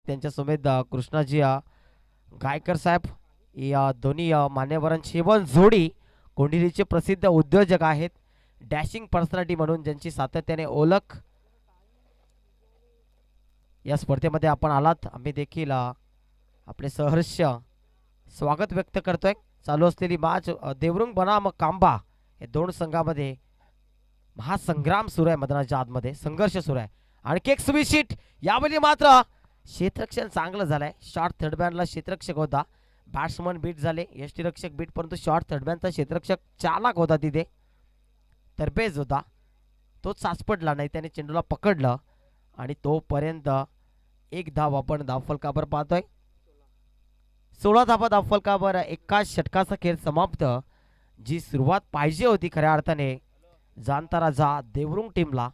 त्यांच्या समेत कृष्णाजी गायकर साहेब या दोन्ही मान्यवरांची एवन जोडी कोंढिरीचे प्रसिद्ध उद्योजक आहेत. डॅशिंग पर्सनॅलिटी म्हणून ज्यांची सातत्याने ओळख या स्पर्धेमध्ये आपण आलात. आम्ही देखील आपले सहर्ष स्वागत व्यक्त करतोय. चालू असलेली मॅच देवरुंग बनाम कांबा या दोन संघामध्ये महासंग्राम सुरू आहे. मैदानाच्या आतमध्ये संघर्ष सुरू आहे. आणखी एक स्विशिट. यावेळी मात्र क्षेत्ररक्षण चांगलं झालंय. शॉर्ट थर्डमॅनला क्षेत्ररक्षक होता. बॅट्समन बीट झाले, यष्टीरक्षक बीट, परंतु शॉर्ट थर्डमॅनचा क्षेत्ररक्षक चालाक होता तिथे, तरबेज होता. तो साचपडला नाही, त्याने चेंडूला पकडलं आणि तोपर्यंत एक धाव आपण धावफलकावर पाहतोय. 16 धावा धावफलकावर. एकाच षटकाचा खेळ समाप्त. जी सुरुवात पाहिजे होती खऱ्या अर्थाने जाणता राजा देवरुंग टीमला,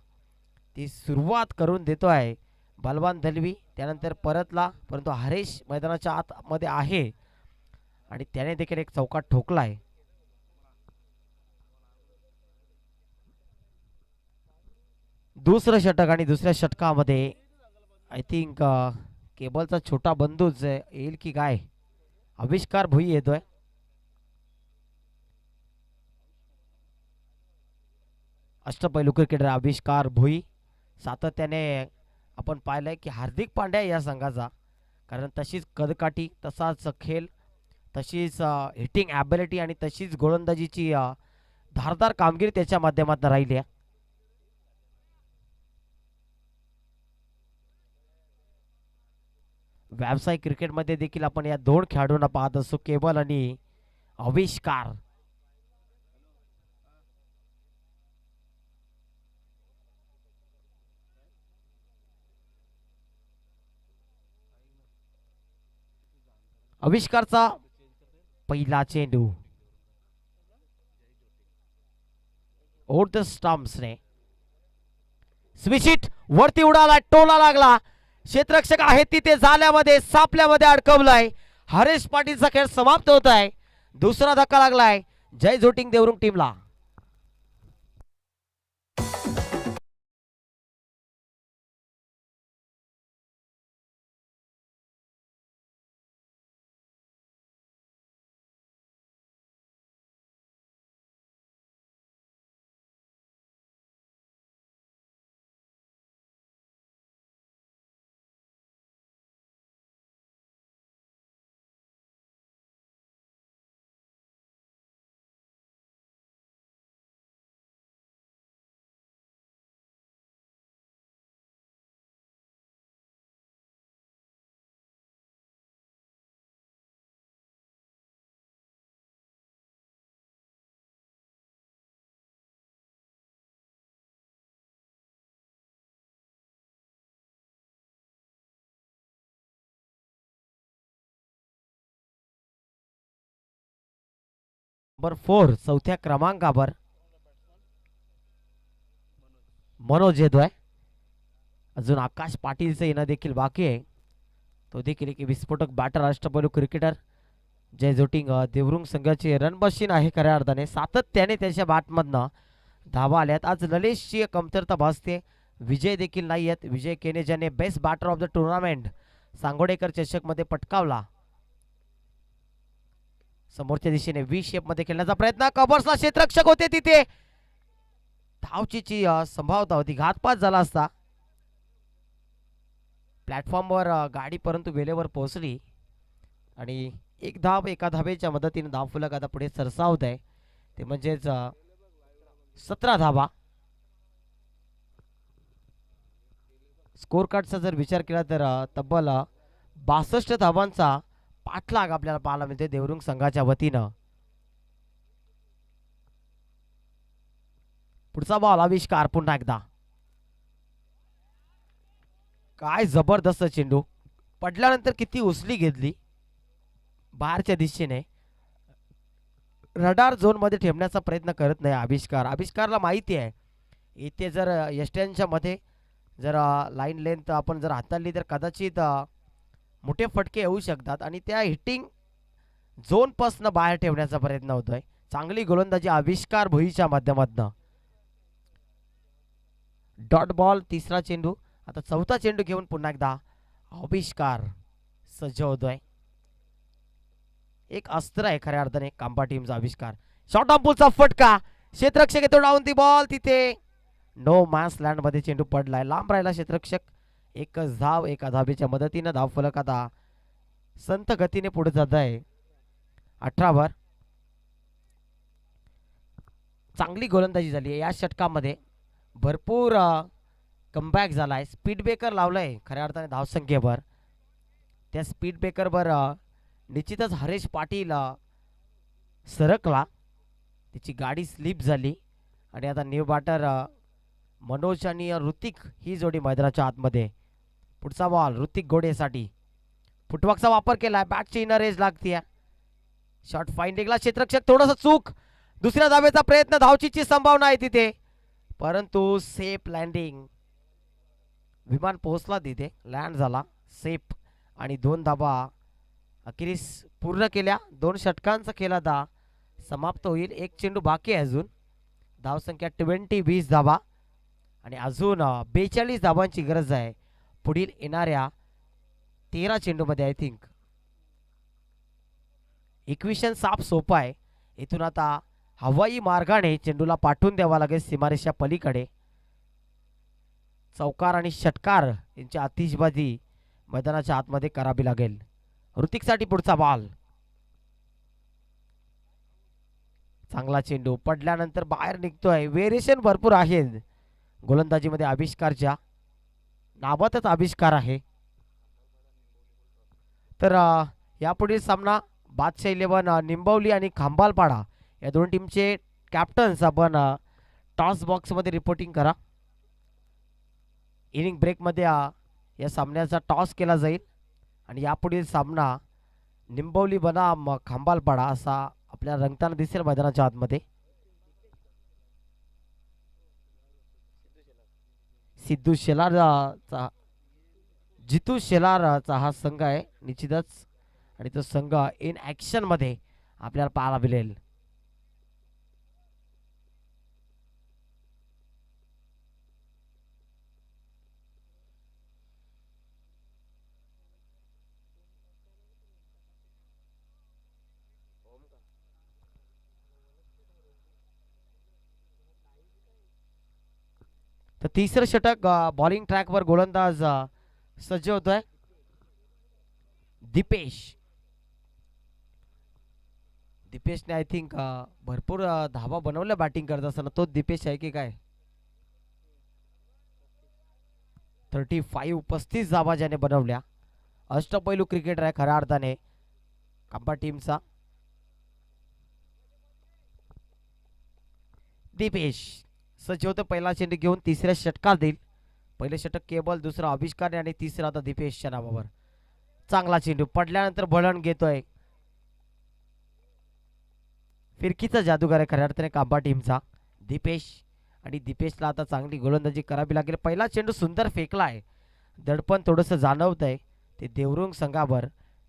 ती सुरुवात करून देतोय बलवान दलवी. त्यानंतर परतला, परंतु हरेश मैदानाच्या आतमध्ये आहे आणि त्याने देखील एक चौकार ठोकलाय. दुसरं षटक आणि दुसऱ्या षटकामध्ये आय थिंक केबलचा छोटा बंधूच येईल की काय. आविष्कार भुई येतोय. अष्टपैलू क्रिकेटर आविष्कार भुई. सातत्याने आपण पाहिलंय की हार्दिक पांड्या या संघाचा, कारण तशीच कदकाठी, तसाच खेळ, तशीच हिटिंग ॲबिलिटी आणि तशीच गोलंदाजीची धारदार कामगिरी त्याच्या माध्यमातून राहिली आहे. व्यावसायिक क्रिकेटमध्ये देखील आपण या दोन खेळाडूंना पाहत असतो, केबल आणि आविष्कार. आविष्कारचा पहिला चेंडू ओव्हर द स्टंप्सने स्विचिट वरती उडाला, टोला लागला. क्षेत्ररक्षक आहे तिथे जाल्यामध्ये सापल्यामध्ये अडकवलाय. हरेश पाटीलचा खेळ समाप्त होत आहे. दुसरा धक्का लागलाय जय झोटिंग देवरुंग टीमला. नंबर 4 चौथ्या क्रमांकावर मनोज येतोय. अजून आकाश पाटीलचं येणं देखील बाकी आहे. तो देखील एक विस्फोटक बॅटर अष्टपैलू क्रिकेटर जे जोटिंग देवरुंग संघाची रन मशीन आहे. खऱ्या अर्थाने सातत्याने त्याच्या बॅटमधनं धावा आल्यात. आज ललेशची कमतरता भासते. विजय देखील नाही आहेत. विजय केने ज्याने best batter of the tournament सांगोडेकर चषकमध्ये पटकावला. समोरच्या दिशेने व्ही शेप मध्ये खेळण्याचा प्रयत्न. कबर्सला क्षेत्ररक्षक होते तिथे. धावचीची संभाव्यता होती. घातपात झाला असता. प्लॅटफॉर्मवर गाडी परंतु वेळेवर पोहोचली आणि एक धाव एका धावेच्या मदतीने धावफलक आता पुढे सरसावत आहे. ते म्हणजेच 17 धावा. स्कोर कार्डचा जर विचार केला तर तब्बल 62 धावांचा पाठलाग आपल्याला पाहायला मिळते देवरुंग संघाच्या वतीनं. पुढचा बॉल आविष्कार पुन्हा एकदा. काय जबरदस्त चेंडू. पडल्यानंतर किती उसली घेतली बाहेरच्या दिशेने. रडार झोन मध्ये ठेवण्याचा प्रयत्न करत नाही आविष्कार. आविष्कारला माहिती आहे इथे जर यष्ट्यांच्या मध्ये जर लाईन लेंथ आपण जर हाताळली तर कदाचित मोठे फटके येऊ शकतात आणि त्या हिटिंग झोन पासून बाहेर ठेवण्याचा प्रयत्न होतोय. चांगली गोलंदाजी आविष्कार भुईच्या माध्यमातून. डॉट बॉल तिसरा चेंडू. आता चौथा चेंडू घेऊन पुन्हा एकदा आविष्कार सज्ज होतोय. एक अस्त्र आहे खऱ्या अर्थाने कांबा टीमचा आविष्कार. शॉर्ट ऑफ पुलचा फटका. क्षेत्ररक्षक येतो डाऊन ती बॉल. तिथे नो मॅन्स लँड मध्ये चेंडू पडलाय. लांब राहिला क्षेत्ररक्षक. एकच धाव एका धावेच्या मदतीने धावफलक आता संत गतीने पुढे जात आहे. 18 वर चांगली गोलंदाजी झाली या षटकामध्ये. भरपूर कमबॅक झालाय. स्पीड ब्रेकर लावलाय खऱ्या अर्थाने धावसंख्येवर. त्या स्पीड ब्रेकरवर निश्चितच हरेश पाटील सरकला. त्याची गाडी स्लिप झाली आणि आता न्यू बॅटर मनोज आणि ऋतिक ही जोडी मैदानाच्या आतमध्ये. पुढचा बॉल ऋतिक घोडेसाठी. फुटवर्कचा वापर केलाय. बॅकची इनर एज लागतीय. शॉट फाइंडिंगला क्षेत्ररक्षक थोडंसं चूक. दुसऱ्या धावेचा प्रयत्न. धावचीची संभावना आहे तिथे परंतु सेफ लँडिंग. विमान पोहोचला तिथे. लँड झाला सेफ आणि 2 धावा अखेरीस पूर्ण केल्या. 2 षटकांचा खेळ आता समाप्त होईल. एक चेंडू बाकी आहे अजून. धावसंख्या 20 धावा आणि अजून 42 धावांची गरज आहे पुढील येणाऱ्या 13 चेंडूमध्ये. आय थिंक इक्वेशन साफ सोपं आहे. इथून आता हवाई मार्गाने चेंडूला पाठवून द्यावा लागेल सीमारेषा पलीकडे. चौकार आणि षटकार यांची आतिषबाजी मैदानाच्या आतमध्ये करावी लागेल. ऋतिकसाठी पुढचा बॉल. चांगला चेंडू पडल्यानंतर बाहेर निघतोय. व्हेरिएशन भरपूर आहेत गोलंदाजीमध्ये. आविष्कारच्या नावातच आविष्कार आहे. तर यापुढील सामना बादशाह 11 निंबवली आणि खांबालपाडा या दोन टीमचे कॅप्टन्स आपण टॉस बॉक्समध्ये रिपोर्टिंग करा. इनिंग ब्रेकमध्ये या सामन्याचा टॉस केला जाईल आणि यापुढील सामना निंबवली बनाम खांबालपाडा असा आपल्याला रंगताना दिसेल मैदानाच्या आतमध्ये. सिद्धू शेलारचा जितू शेलारचा हा संघ आहे निश्चितच आणि तो संघ इन ॲक्शन मध्ये आपल्याला पाहायला मिळेल. तर तिसरं षटक बॉलिंग ट्रॅकवर गोलंदाज सज्ज होतोय. दीपेशने आय थिंक भरपूर धावा बनवल्या बॅटिंग करत असताना. तो दीपेश आहे की काय? 35 धावा ज्याने बनवल्या. अष्टपैलू क्रिकेटर आहे खऱ्या अर्थाने कांबा टीमचा. दीपेश सज्ज होतं. पहिला चेंडू घेऊन तिसऱ्या षटकात देईल. पहिले षटक केबल, दुसरं आविष्कार आणि तिसरा आता दीपेशच्या नावावर. चांगला चेंडू पडल्यानंतर बळण घेतोय. फिरकीचा जादूगार आहे खऱ्या अर्थाने कांबा टीमचा दीपेश. आणि दीपेशला आता चांगली गोलंदाजी करावी लागेल. पहिला चेंडू सुंदर फेकला आहे. दडपण थोडंसं जाणवत आहे ते देवरुंग संघावर,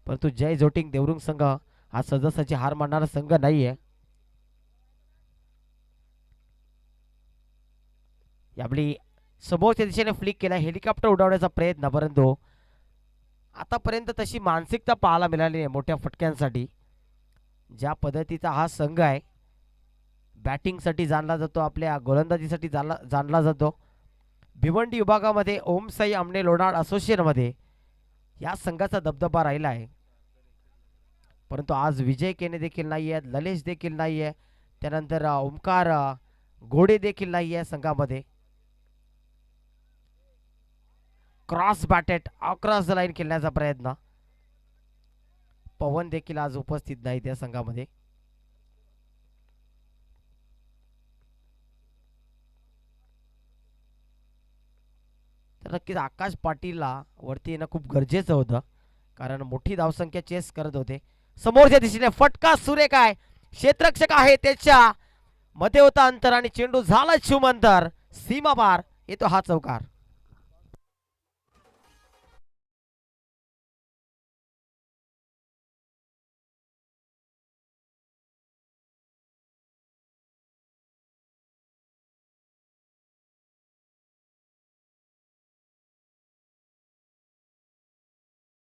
परंतु जय जोटिंग देवरुंग संघ हा सदस्याची हार मानणारा संघ नाही आहे. यावेळी समोरच्या दिशेने फ्लिक केला, हेलिकॉप्टर उडवण्याचा प्रयत्न, परंतु आतापर्यंत तशी मानसिकता पाहायला मिळाली आहे मोठ्या फटक्यांसाठी. ज्या पद्धतीचा हा संघ आहे बॅटिंगसाठी जाणला जातो, आपल्या गोलंदाजीसाठी जाणला जातो. भिवंडी विभागामध्ये ओमसाई आमने लोणार असोसिएशनमध्ये या संघाचा दबदबा राहिला आहे. परंतु आज विजय केने देखील नाही आहेत, ललेश देखील नाही आहे, त्यानंतर ओमकार घोडे देखील नाही आहे संघामध्ये. क्रॉस बॅटेट अक्रॉस द लाईन खेळण्याचा प्रयत्न. पवन देखील आज उपस्थित नाही त्या संघामध्ये. तर नक्कीच आकाश पाटीलला वरती येणं खूप गरजेचं होतं, कारण मोठी धावसंख्या चेस करत होते. समोरच्या दिशेने फटका सुरेख आहे, क्षेत्ररक्षक आहे त्याच्या मध्ये होता अंतर आणि चेंडू झाला शिवमंतर, सीमा पार येतो हा चौकार.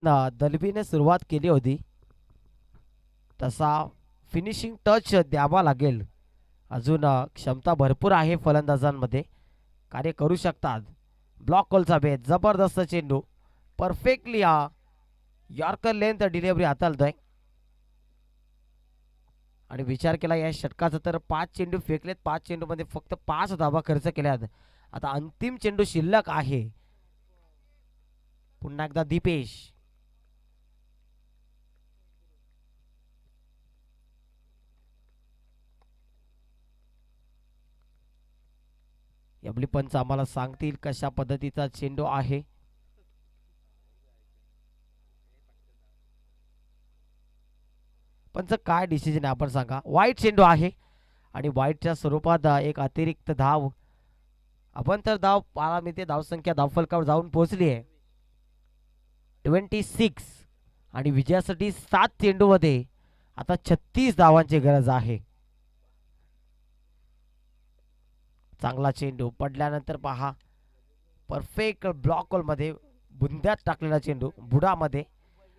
दलबीने सुरुवात केली होती तसा फिनिशिंग टच द्यावा लागेल. अजून क्षमता भरपूर आहे फलंदाजांमध्ये, कार्य करू शकतात. ब्लॉक कॉलचा भेद, जबरदस्त चेंडू, परफेक्टली यॉर्कर लेंथ डिलिव्हरी हाताळतोय. आणि विचार केला या षटकाचा तर 5 चेंडू फेकलेत, 5 चेंडूमध्ये फक्त 5 धावा खर्च केल्यात. आता अंतिम चेंडू शिल्लक आहे. पुन्हा एकदा दीपेश, याबली पंच आम्हाला सांगतील कशा पद्धतीचा चेंडू आहे. पंच काय डिसिजन आहे आपण सांगा. वाईट चेंडू आहे आणि वाईटच्या स्वरूपात एक अतिरिक्त धाव. आपण तर धाव पाला मिळते, धावसंख्या धावफलकावर जाऊन पोहोचली आहे 26 आणि विजयासाठी 7 चेंडूमध्ये आता 36 धावांची गरज आहे. चांगला चेंडू पडल्यानंतर पहा परफेक्ट ब्लॉक कॉल मध्ये बुंद्यात टाकलेला चेंडू बुडामध्ये.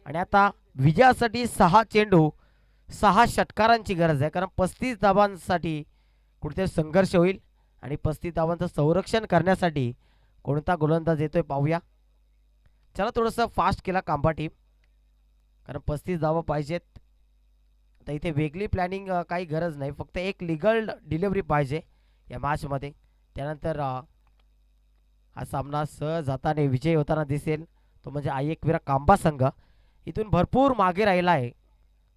आणि आता विजयासाठी 6 चेंडू 6 षटकारांची गरज आहे, कारण 35 धावांसाठी कुठेतरी संघर्ष होईल आणि 35 धावांचं संरक्षण करण्यासाठी कोणता गोलंदाज येतोय पाहूया. चला थोडंसं फास्ट केला कांबा टीम, कारण 35 धावा पाहिजेत. तर इथे वेगळी प्लॅनिंग काही गरज नाही, फक्त एक लिगल डिलिव्हरी पाहिजे या मॅचमध्ये. त्यानंतर हा सामना सहज हाताने विजय होताना दिसेल, तो म्हणजे आयेकवीरा कांबा संघ. इथून भरपूर मागे राहिला आहे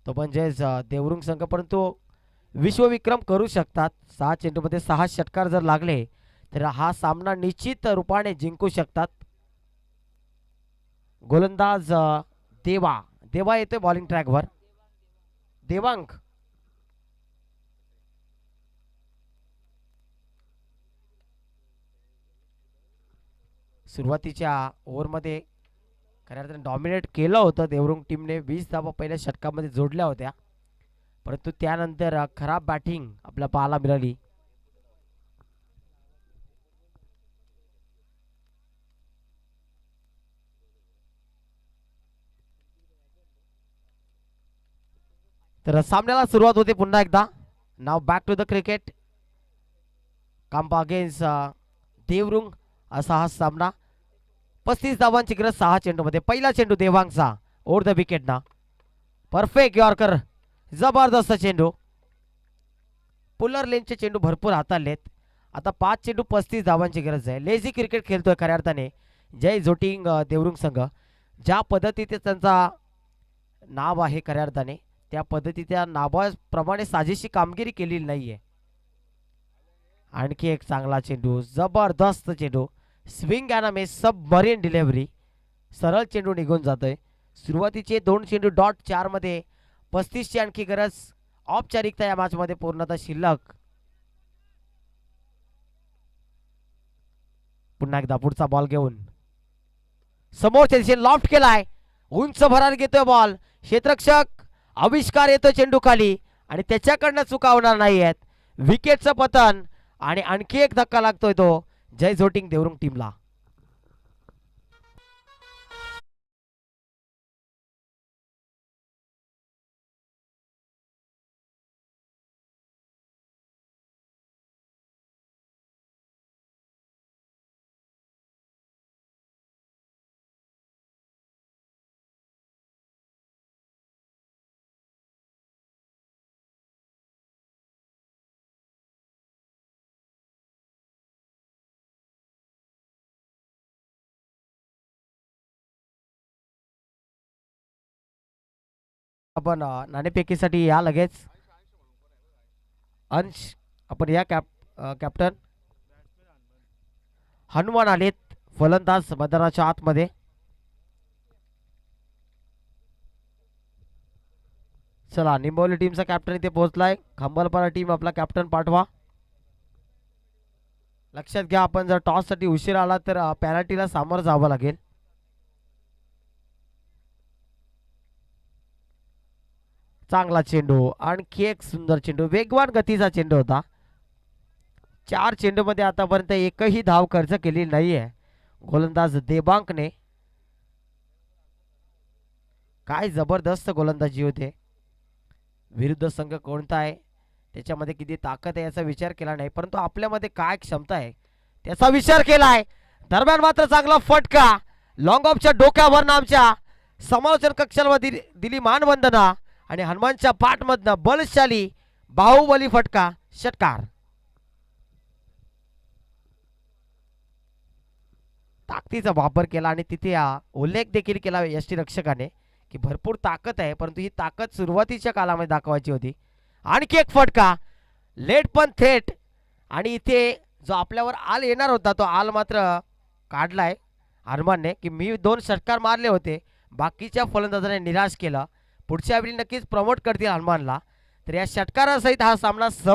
तो म्हणजेच देवरुंग संघ, परंतु विश्वविक्रम करू शकतात. 6 चेंडूमध्ये 6 षटकार जर लागले तर हा सामना निश्चित रूपाने जिंकू शकतात. गोलंदाज देवा येतोय बॉलिंग ट्रॅकवर. देवांग सुरुवातीच्या ओव्हरमध्ये खऱ्या अर्थाने डॉमिनेट केलं होतं देवरुंग टीमने. 20 धावा पहिल्या षटकामध्ये जोडल्या होत्या, परंतु त्यानंतर खराब बॅटिंग आपल्याला पाहायला मिळाली. तर सामन्याला सुरुवात होते पुन्हा एकदा. नाव back to the cricket. Kamba against Devrung असा हा सामना. 35 धावांची गरज 6 चेंडूमध्ये. पहिला चेंडू देवांगचा ओव्हर द विकेट ना, परफेक्ट यॉर्कर, जबरदस्त चेंडू. पुलर लेनचे चेंडू भरपूर हाताळलेत. आता 5 चेंडू 35 धावांची गरज आहे. लेझी क्रिकेट खेळतोय खऱ्या अर्थाने जय जोटिंग देवरुंग संघ. ज्या पद्धतीचे त्यांचा नाव आहे खऱ्या अर्थाने, त्या पद्धतीच्या नावाप्रमाणे साजेशी कामगिरी केलेली नाहीये. आणखी एक चांगला चेंडू, जबरदस्त चेंडू, swing and miss, submarine delivery. सरळ चेंडू निघून जातोय. सुरुवातीचे 2 चेंडू .4 मध्ये 35 ची आणखी गरज. औपचारिकता या मॅच मध्ये पूर्णतः शिल्लक. पुन्हा एकदा पुढचा बॉल घेऊन समोरच्या दिशेने लॉफ्ट केलाय, उंच भरार घेतोय बॉल, क्षेत्ररक्षक आविष्कार येतो चेंडू खाली आणि त्याच्याकडनं चुका होणार नाहीयेत. विकेटचं पतन आणि आणखी एक धक्का लागतोय तो जय झोटिंग देवरुंग टीमला. आपण नाणेफेकीसाठी या लगेच. अंश आपण या कॅप्टन. हनुमान आलेत फलंदाज मैदानाच्या आतमध्ये. चला निंबवली टीमचा कॅप्टन इथे पोहोचलाय. खंबालपारा टीम आपला कॅप्टन पाठवा. लक्षात घ्या आपण जर टॉस साठी उशीर आला तर पेनल्टीला सामोरं जावं लागेल. चांगला चेंडू, आणखी एक सुंदर चेंडू, वेगवान गतीचा चेंडू होता. 4 चेंडूमध्ये आतापर्यंत एकही धाव खर्च केली नाहीये गोलंदाज देबांकने. काय जबरदस्त गोलंदाजी होते. विरुद्ध संघ कोणता आहे, त्याच्यामध्ये किती ताकद आहे याचा विचार केला नाही, परंतु आपल्यामध्ये काय क्षमता आहे त्याचा विचार केलाय. दरम्यान मात्र चांगला फटका लॉंग ऑफच्या डोक्यावर आमच्या समालोचन कक्षामध्ये दिली मानवंदना आणि हनुमानच्या पाठमधनं बलशाली बाहुबली फटका, षटकार. ताकदीचा वापर केला आणि तिथे उल्लेख देखील केला यष्टीरक्षकाने की भरपूर ताकद आहे, परंतु ही ताकद सुरुवातीच्या कालामध्ये दाखवायची होती. आणखी एक फटका लेट पण थेट आणि इथे जो आपल्यावर आल येणार होता तो आल मात्र काढलाय हनुमानने की मी 2 षटकार मारले होते, बाकीच्या फलंदाजाने निराश केलं. पुढच्या वेळी नक्कीच प्रमोट करतील हनुमानला. तर या षटकारासहित हा सामना